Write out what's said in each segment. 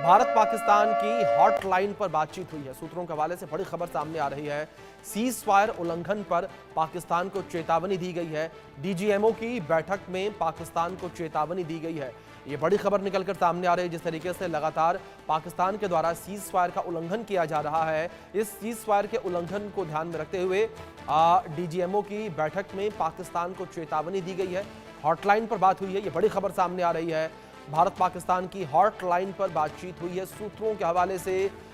भारत पाकिस्तान की हॉटलाइन पर बातचीत हुई है। सूत्रों के हवाले से बड़ी खबर सामने आ रही है। सीज फायर उल्लंघन पर पाकिस्तान को चेतावनी दी गई है। डीजीएमओ की बैठक में पाकिस्तान को चेतावनी दी गई है। ये बड़ी खबर निकलकर सामने आ रही है। जिस तरीके से लगातार पाकिस्तान के द्वारा सीज फायर का उल्लंघन किया जा रहा है, इस सीज फायर के उल्लंघन को ध्यान में रखते हुए डीजीएमओ की बैठक में पाकिस्तान को चेतावनी दी गई है। हॉटलाइन पर बात हुई है। ये बड़ी खबर सामने आ रही है। भारत पाकिस्तान की हॉटलाइन पर बातचीत हुई है। सूत्रों के हवाले से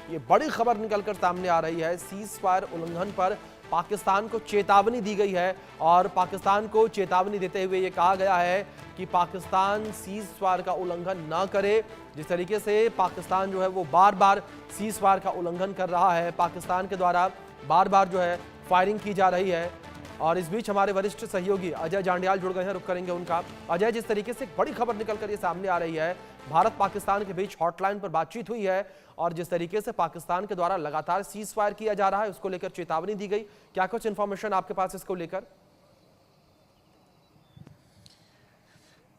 ये बड़ी खबर निकलकर सामने आ रही है। सीज फायर उल्लंघन पर पाकिस्तान को चेतावनी दी गई है और पाकिस्तान को चेतावनी देते हुए ये कहा गया है कि पाकिस्तान सीज फायर का उल्लंघन ना करे। जिस तरीके से पाकिस्तान जो है वो बार बार सीज फायर का उल्लंघन कर रहा है, पाकिस्तान के द्वारा बार बार जो है फायरिंग की जा रही है। और इस बीच हमारे वरिष्ठ सहयोगी अजय जांडियाल जुड़ गए हैं, रुक करेंगे उनका। अजय, जिस तरीके से बड़ी खबर निकलकर ये सामने आ रही है, भारत पाकिस्तान के बीच हॉटलाइन पर बातचीत हुई है और जिस तरीके से पाकिस्तान के द्वारा लगातार सीज फायर किया जा रहा है, उसको लेकर चेतावनी दी गई। क्या कुछ इंफॉर्मेशन आपके पास इसको लेकर?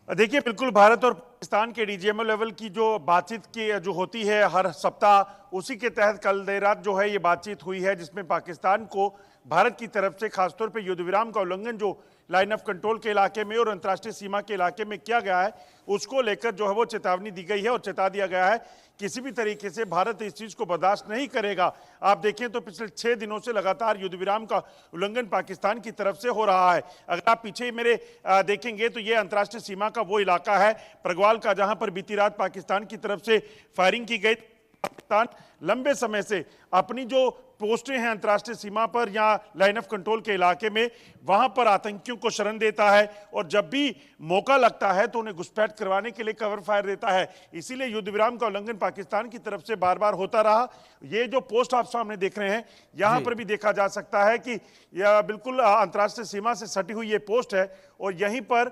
देखिए, बिल्कुल भारत और पाकिस्तान के डीजीएमओ लेवल की जो बातचीत की जो होती है हर सप्ताह, उसी के तहत कल देर रात जो है ये बातचीत हुई है, जिसमें पाकिस्तान को भारत की तरफ से खासतौर पे युद्ध विराम का उल्लंघन जो लाइन ऑफ कंट्रोल के इलाके में और अंतर्राष्ट्रीय सीमा के इलाके में किया गया है, उसको लेकर जो है वो चेतावनी दी गई है और चेता दिया गया है किसी भी तरीके से भारत इस चीज को बर्दाश्त नहीं करेगा। आप देखें तो पिछले 6 दिनों से लगातार युद्ध विराम का उल्लंघन पाकिस्तान की तरफ से हो रहा है। अगर आप पीछे मेरे देखेंगे तो ये अंतर्राष्ट्रीय सीमा का वो इलाका है प्रगवाल का, जहां पर बीती रात पाकिस्तान की तरफ से फायरिंग की गई। पाकिस्तान लंबे समय से अपनी जो पोस्टें हैं अंतर्राष्ट्रीय सीमा पर या लाइन ऑफ कंट्रोल के इलाके में, वहां पर आतंकियों को शरण देता है और जब भी मौका लगता है तो उन्हें घुसपैठ करवाने के लिए कवर फायर देता है। इसीलिए युद्ध विराम का उल्लंघन पाकिस्तान की तरफ से बार बार होता रहा। ये जो पोस्ट आप सामने देख रहे हैं, यहां पर भी देखा जा सकता है कि यह बिल्कुल अंतर्राष्ट्रीय सीमा से सटी हुई ये पोस्ट है और यहीं पर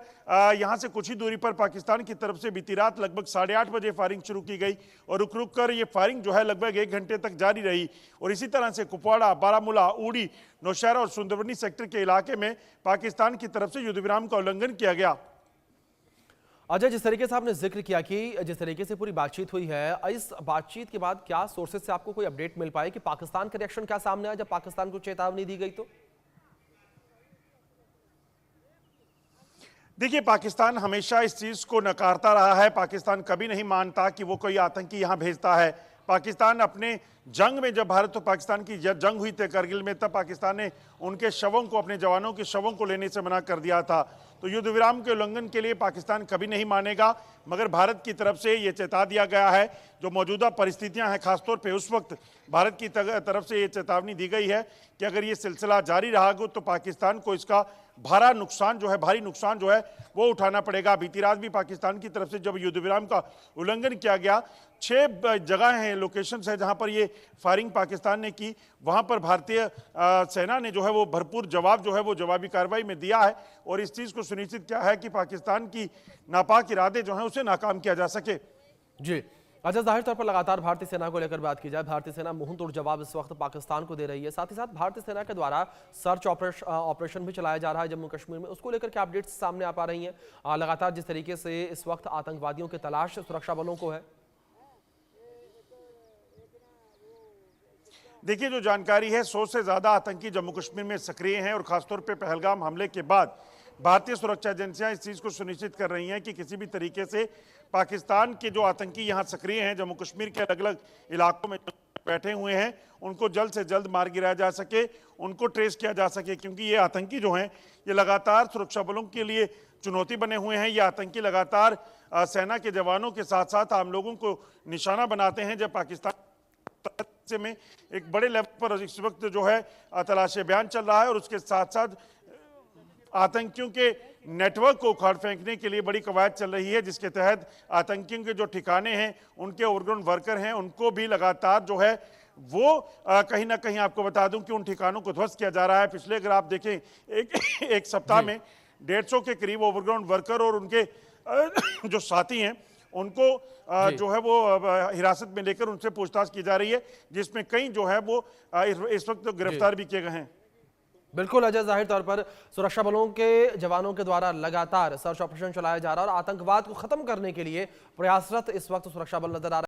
यहां से कुछ ही दूरी पर पाकिस्तान की तरफ से बीती रात लगभग 8:30 बजे फायरिंग शुरू की गई और रुक रुक कर ये फायरिंग जो है लगभग 1 घंटे तक जारी रही। और इसी तरह से कुपवाड़ा, बारामूला, उड़ी, नौशहरा और सुंदरबनी सेक्टर के इलाके में पाकिस्तान की तरफ से युद्ध विराम का उल्लंघन किया गया। अजय, जिस तरीके से आपने जिक्र किया कि जिस तरीके से पूरी बातचीत हुई है, इस बातचीत के बाद क्या सोर्सेज से आपको कोई अपडेट मिल पाए कि पाकिस्तान का रिएक्शन क्या सामने आया जब पाकिस्तान को चेतावनी दी गई? तो देखिए, पाकिस्तान हमेशा इस चीज को नकारता रहा है। पाकिस्तान कभी नहीं मानता कि वो कोई आतंकी यहां भेजता है। पाकिस्तान अपने जंग में, जब भारत और पाकिस्तान की जंग हुई थी करगिल में, तब पाकिस्तान ने उनके शवों को, अपने जवानों के शवों को लेने से मना कर दिया था। तो युद्ध विराम के उल्लंघन के लिए पाकिस्तान कभी नहीं मानेगा, मगर भारत की तरफ से ये चेता दिया गया है। जो मौजूदा परिस्थितियां हैं, खासतौर पे उस वक्त भारत की तरफ से ये चेतावनी दी गई है कि अगर ये सिलसिला जारी रहा तो पाकिस्तान को इसका भारी नुकसान जो है वो उठाना पड़ेगा। बीती रात भी पाकिस्तान की तरफ से जब युद्ध विराम का उल्लंघन किया गया, 6 जगह हैं, लोकेशंस है जहां पर ये फायरिंग पाकिस्तान ने की, वहां पर भारतीय सेना ने जो है वो भरपूर जवाब जो है वो जवाबी कार्रवाई में दिया है और इस चीज को सुनिश्चित किया है कि पाकिस्तान की नापाक इरादे जो हैं उसे नाकाम किया जा सके। जी अच्छा, जाहिर तौर पर लगातार भारतीय सेना को लेकर बात की जाए, भारतीय सेना मुंहतोड़ जवाब इस वक्त पाकिस्तान को दे रही है। साथ ही साथ भारतीय सेना के द्वारा सर्च ऑपरेशन भी चलाया जा रहा है जम्मू कश्मीर में, उसको लेकर क्या अपडेट्स सामने आ पा रही हैं? लगातार जिस तरीके से इस वक्त आतंकवादियों की तलाश सुरक्षा बलों को है। देखिए, जो जानकारी है, 100 से ज्यादा आतंकी जम्मू कश्मीर में सक्रिय हैं और खासतौर पे पहलगाम हमले के बाद भारतीय सुरक्षा एजेंसियां इस चीज को सुनिश्चित कर रही हैं कि किसी भी तरीके से पाकिस्तान के जो आतंकी यहां सक्रिय हैं, जम्मू कश्मीर के अलग अलग इलाकों में बैठे हुए हैं, उनको जल्द से जल्द मार गिराया जा सके, उनको ट्रेस किया जा सके। क्योंकि ये आतंकी जो हैं, ये लगातार सुरक्षा बलों के लिए चुनौती बने हुए हैं। ये आतंकी लगातार सेना के जवानों के साथ साथ आम लोगों को निशाना बनाते हैं। जब पाकिस्तान में एक बड़े लेवल पर इस वक्त जो है तलाशी अभियान चल रहा है और उसके साथ साथ आतंकियों के नेटवर्क को उखाड़ फेंकने के लिए बड़ी कवायद चल रही है, जिसके तहत आतंकियों के जो ठिकाने हैं, उनके ओवरग्राउंड वर्कर हैं, उनको भी लगातार जो है वो कहीं ना कहीं, आपको बता दूं कि उन ठिकानों को ध्वस्त किया जा रहा है। पिछले अगर आप देखें एक सप्ताह में 150 के करीब ओवरग्राउंड वर्कर और उनके जो साथी हैं उनको जो है वो हिरासत में लेकर उनसे पूछताछ की जा रही है, जिसमें कई जो है वो इस वक्त गिरफ्तार भी किए गए हैं। बिल्कुल अजय, जाहिर तौर पर सुरक्षा बलों के जवानों के द्वारा लगातार सर्च ऑपरेशन चलाया जा रहा है और आतंकवाद को खत्म करने के लिए प्रयासरत इस वक्त सुरक्षा बल नजर आ रहे हैं।